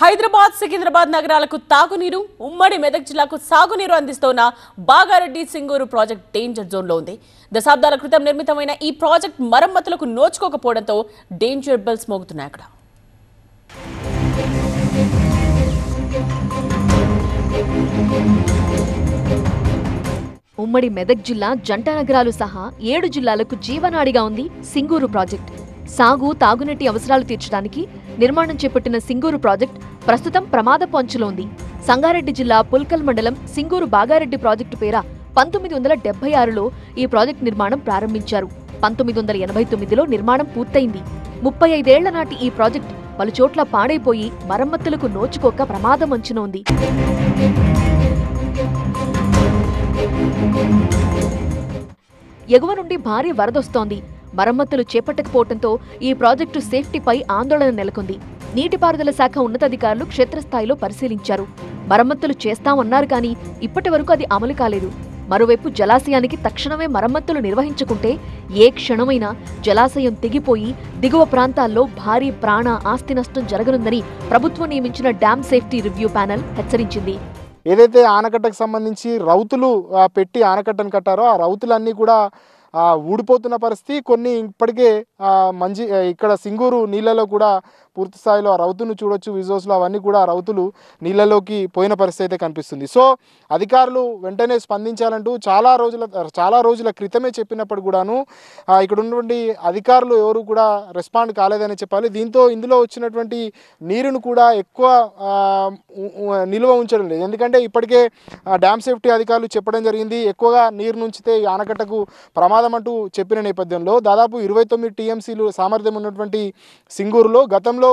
హైదరాబాద్ సికింద్రాబాద్ నగరాలకు తాగునీరు ఉమ్మడి మెదక్ జిల్లాకు సాగునీరు అందిస్తున్న బాగారెడ్డి సింగూరు ప్రాజెక్ట్ డేంజర్ జోన్లో ఉంది. దశాబ్దాల క్రితం నిర్మితమైన ఈ ప్రాజెక్ట్ మరమ్మతులకు నోచుకోకపోవడంతో డేంజర్ బెల్స్ మోగుతున్నాయి. అక్కడ ఉమ్మడి మెదక్ జిల్లా జంట నగరాలు సహా 7 జిల్లాలకు జీవనాడిగా ఉంది సింగూరు ప్రాజెక్ట్. సాగు తాగునీటి అవసరాలు తీర్చడానికి నిర్మాణం చేపట్టిన సింగూరు ప్రాజెక్ట్ ప్రస్తుతం ప్రమాదపు అంచులో ఉంది. సంగారెడ్డి జిల్లా పుల్కల్ మండలం సింగూరు బాగారెడ్డి ప్రాజెక్టు పేర 1976లో ఈ ప్రాజెక్టు నిర్మాణం ప్రారంభించారు. 1989లో నిర్మాణం పూర్తయింది. 35 ఏళ్ల నాటి ఈ ప్రాజెక్టు పలుచోట్ల పాడైపోయి మరమ్మతులకు నోచుకోక ప్రమాదం అంచున ఉంది. ఎగువ నుండి భారీ వరదొస్తోంది. మరమ్మతులు చేపట్టకపోవడంతో ఈ ప్రాజెక్టు సేఫ్టీపై ఆందోళన నెలకొంది. నీటిపారుదల శాఖ ఉన్నతాధికారులు క్షేత్రస్థాయిలో పరిశీలించారు. మరమ్మతులు చేస్తామన్నారు కానీ ఇప్పటి వరకు అది అమలు కాలేదు. మరోవైపు జలాశయానికి తక్షణమే మరమ్మతులు నిర్వహించుకుంటే ఏ క్షణమైనా జలాశయం తెగిపోయి దిగువ ప్రాంతాల్లో భారీ ప్రాణ ఆస్తి నష్టం జరగనుందని ప్రభుత్వం నియమించిన డ్యామ్ సేఫ్టీ రివ్యూ ప్యానెల్ హెచ్చరించింది. ఏదైతే ఆనకట్టకు సంబంధించి రౌతులు పెట్టి ఆనకట్టను కట్టారో ఆ రౌతులన్నీ కూడా ఊడిపోతున్న పరిస్థితి. కొన్ని ఇప్పటికే ఇక్కడ సింగూరు నీళ్ళలో కూడా పూర్తి స్థాయిలో ఆ రౌతును చూడొచ్చు విజువల్స్లో. అవన్నీ కూడా ఆ రౌతులు నీళ్ళలోకి పోయిన పరిస్థితి అయితే కనిపిస్తుంది. సో అధికారులు వెంటనే స్పందించాలంటూ చాలా రోజుల క్రితమే చెప్పినప్పుడు కూడాను ఇక్కడ ఉన్నటువంటి అధికారులు ఎవరు కూడా రెస్పాండ్ కాలేదని చెప్పాలి. దీంతో ఇందులో వచ్చినటువంటి నీరును కూడా ఎక్కువ నిల్వ ఉంచడం లేదు. ఎందుకంటే ఇప్పటికే డ్యామ్ సేఫ్టీ అధికారులు చెప్పడం జరిగింది, ఎక్కువగా నీరు నుంచితే ఈ ఆనకట్టకు ప్రమాదం అంటూ చెప్పిన నేపథ్యంలో దాదాపు 29 టీఎంసీలు సామర్థ్యం ఉన్నటువంటి సింగూరులో గతంలో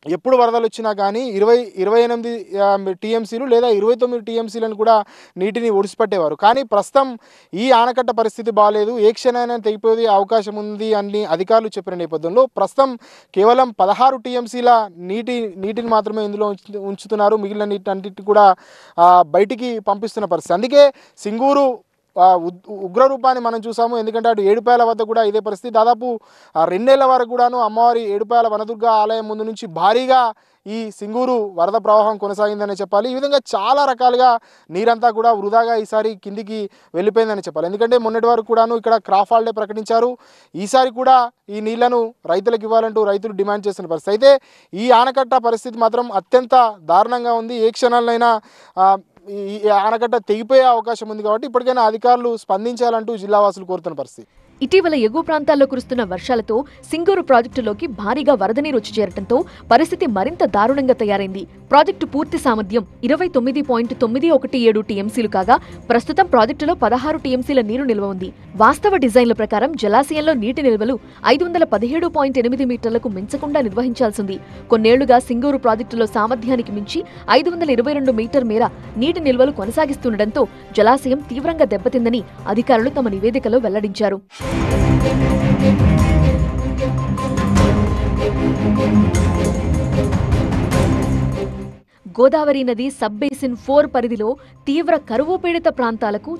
ఎప్పుడు వరదలు వచ్చినా కానీ 28 టీఎంసీలు లేదా 29 టీఎంసీలను కూడా నీటిని ఒడిసిపట్టేవారు. కానీ ప్రస్తుతం ఈ ఆనకట్ట పరిస్థితి బాగాలేదు, ఏ క్షణమైనా తెగిపోయే అవకాశం ఉంది అని అధికారులు చెప్పిన నేపథ్యంలో ప్రస్తుతం కేవలం 16 టీఎంసీల నీటిని మాత్రమే ఇందులో ఉంచుతున్నారు. మిగిలిన నీటిని కూడా బయటికి పంపిస్తున్న పరిస్థితి. అందుకే సింగూరు ఉగ్రరూపాన్ని మనం చూసాము. ఎందుకంటే అటు ఏడుపాయల వద్ద కూడా ఇదే పరిస్థితి. దాదాపు 2 నెలల వరకు కూడాను అమ్మవారి ఏడుపాయల వనదుర్గ ఆలయం ముందు నుంచి భారీగా ఈ సింగూరు వరద ప్రవాహం కొనసాగిందని చెప్పాలి. ఈ విధంగా చాలా రకాలుగా నీరంతా కూడా వృధాగా ఈసారి కిందికి వెళ్ళిపోయిందని చెప్పాలి. ఎందుకంటే మొన్నటి వరకు కూడాను ఇక్కడ క్రాప్ హాలిడే ప్రకటించారు. ఈసారి కూడా ఈ నీళ్లను రైతులకు ఇవ్వాలంటూ రైతులు డిమాండ్ చేస్తున్న పరిస్థితి. అయితే ఈ ఆనకట్ట పరిస్థితి మాత్రం అత్యంత దారుణంగా ఉంది. ఏ క్షణాలైనా ఈ ఆనకట్ట తెగిపోయే అవకాశం ఉంది. కాబట్టి ఇప్పటికైనా అధికారులు స్పందించాలంటూ జిల్లావాసులు కోరుతున్న పరిస్థితి. ఇటీవల ఎగువ ప్రాంతాల్లో కురుస్తున్న వర్షాలతో సింగూరు ప్రాజెక్టులోకి భారీగా వరద నీరు వచ్చి చేరటంతో పరిస్థితి మరింత దారుణంగా తయారైంది. ప్రాజెక్టు పూర్తి సామర్థ్యం 29.917 టీఎంసీలు కాగా ప్రస్తుతం ప్రాజెక్టులో 16 టీఎంసీల నీరు నిల్వ ఉంది. వాస్తవ డిజైన్ల ప్రకారం జలాశయంలో నీటి నిల్వలు 517.8 మీటర్లకు మించకుండా నిర్వహించాల్సింది. కొన్నేళ్లుగా సింగూరు ప్రాజెక్టులో సామర్థ్యానికి మించి 522 మీటర్ మేర నీటి నిల్వలు కొనసాగిస్తుండటంతో జలాశయం తీవ్రంగా దెబ్బతిందని అధికారులు తమ నివేదికలో వెల్లడించారు. గోదావరి నది సబ్ బేసిన్ 4 పరిధిలో తీవ్ర కరువు పీడిత ప్రాంతాలకు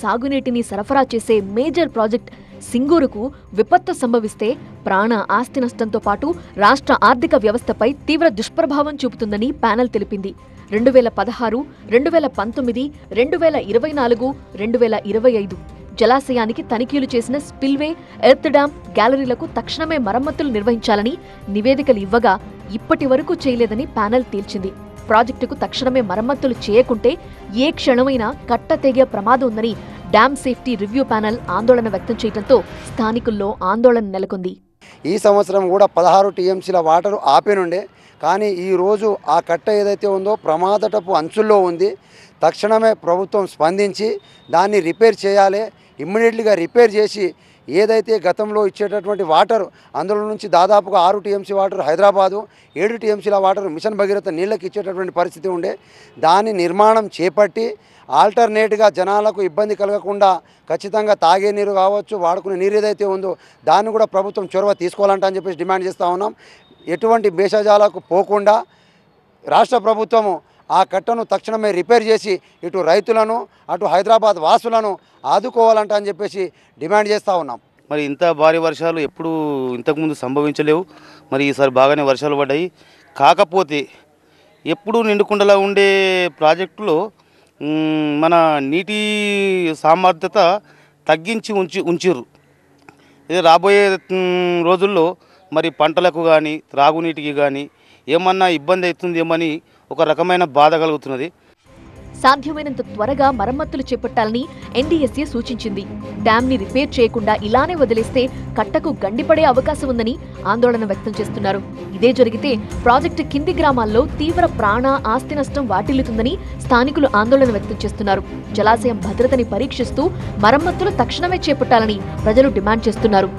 సాగునీటిని సరఫరా చేసే మేజర్ ప్రాజెక్ట్ సింగూరుకు విపత్తు సంభవిస్తే ప్రాణ ఆస్తి నష్టంతో పాటు రాష్ట్ర ఆర్థిక వ్యవస్థపై తీవ్ర దుష్ప్రభావం చూపుతుందని ప్యానెల్ తెలిపింది. 2016, 2019, 2024, 2025 జలాశయానికి తనిఖీలు చేసిన స్పిల్వే, ఎర్త్ డ్యామ్, గ్యాలరీలకు తక్షణమే మరమ్మతులు నిర్వహించాలని నివేదికలు ఇవ్వగా ఇప్పటి వరకు చేయలేదని ప్యానెల్ తేల్చింది. ప్రాజెక్టుకు తక్షణమే మరమ్మతులు చేయకుంటే ఏ క్షణమైనా కట్ట తెగే ప్రమాదం ఉందని డ్యామ్ సేఫ్టీ రివ్యూ ప్యానెల్ ఆందోళన వ్యక్తం చేయడంతో స్థానికుల్లో ఆందోళన నెలకొంది. ఈ సంవత్సరం కూడా 16 టీఎంసీల వాటర్ ఆపేనుండే, కానీ ఈరోజు ఆ కట్ట ఏదైతే ఉందో ప్రమాదటపు అంచుల్లో ఉంది. తక్షణమే ప్రభుత్వం స్పందించి దాన్ని రిపేర్ చేయాలి. ఇమ్మీడియట్లీగా రిపేర్ చేసి ఏదైతే గతంలో ఇచ్చేటటువంటి వాటర్ అందులో నుంచి దాదాపుగా 6 టీఎంసీ వాటర్ హైదరాబాదు, 7 టీఎంసీల వాటర్ మిషన్ భగీరథ నీళ్ళకి ఇచ్చేటటువంటి పరిస్థితి ఉండే. దాని నిర్మాణం చేపట్టి ఆల్టర్నేట్గా జనాలకు ఇబ్బంది కలగకుండా ఖచ్చితంగా తాగే నీరు కావచ్చు, వాడుకునే నీరు ఏదైతే ఉందో దాన్ని కూడా ప్రభుత్వం చొరవ తీసుకోవాలంట అని చెప్పేసి డిమాండ్ చేస్తూ ఉన్నాం. ఎటువంటి భేషజాలకు పోకుండా రాష్ట్ర ప్రభుత్వము ఆ కట్టను తక్షణమే రిపేర్ చేసి ఇటు రైతులను అటు హైదరాబాద్ వాసులను ఆదుకోవాలంట అని చెప్పేసి డిమాండ్ చేస్తూ ఉన్నాం. మరి ఇంత భారీ వర్షాలు ఎప్పుడు ఇంతకుముందు సంభవించలేవు. మరి ఈసారి బాగానే వర్షాలు పడ్డాయి. కాకపోతే ఎప్పుడు నిండుకుండలా ఉండే ప్రాజెక్టులో మన నీటి సామర్థ్యత తగ్గించి ఉంచిర్రు. ఇది రాబోయే రోజుల్లో మరి పంటలకు కానీ త్రాగునీటికి కానీ ఏమన్నా ఇబ్బంది అవుతుందేమని ఒక రకమైన బాధ కలుగుతున్నది. సాధ్యమైనంత త్వరగా మరమ్మతులు చేపట్టాలని ఎన్డీఎస్ఏ సూచించింది. డ్యాంని రిపేర్ చేయకుండా ఇలానే వదిలేస్తే కట్టకు గండిపడే అవకాశం ఉందని ఆందోళన వ్యక్తం చేస్తున్నారు. ఇదే జరిగితే ప్రాజెక్టు కింది గ్రామాల్లో తీవ్ర ప్రాణ ఆస్తి నష్టం వాటిల్లుతుందని స్థానికులు ఆందోళన వ్యక్తం చేస్తున్నారు. జలాశయం భద్రతని పరీక్షిస్తూ మరమ్మతులు తక్షణమే చేపట్టాలని ప్రజలు డిమాండ్ చేస్తున్నారు.